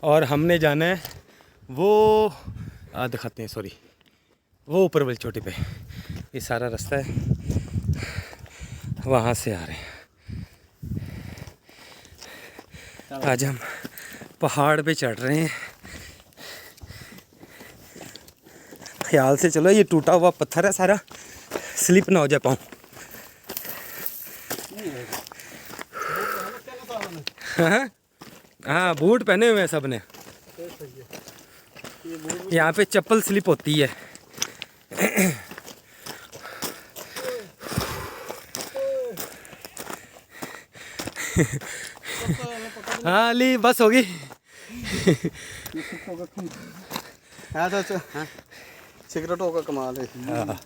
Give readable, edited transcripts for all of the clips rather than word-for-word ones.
और हमने जाना है वो दिखाते हैं, सॉरी, वो ऊपर वाली चोटी पे। ये सारा रास्ता है, वहाँ से आ रहे हैं। आज हम पहाड़ पे चढ़ रहे हैं। ख्याल से चलो, ये टूटा हुआ पत्थर है सारा, स्लिप ना हो जाए पाँव। हाँ, बूट पहने हुए हैं सब ने। यहाँ पे चप्पल स्लिप होती है। हाँ ली, बस होगी। सिगरेट होगा, कमाल है। हाँ।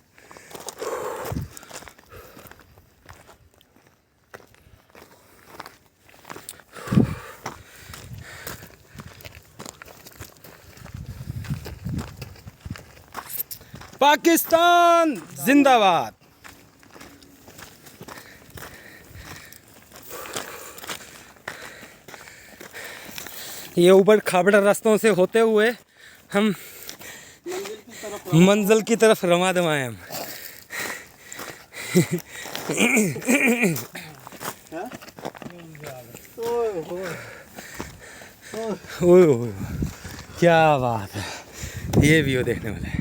पाकिस्तान जिंदाबाद। ये ऊपर खाबड़ रास्तों से होते हुए हम मंजिल की तरफ रवा दवाएं हम। ओए ओए, क्या बात है, ये व्यू देखने वाला है।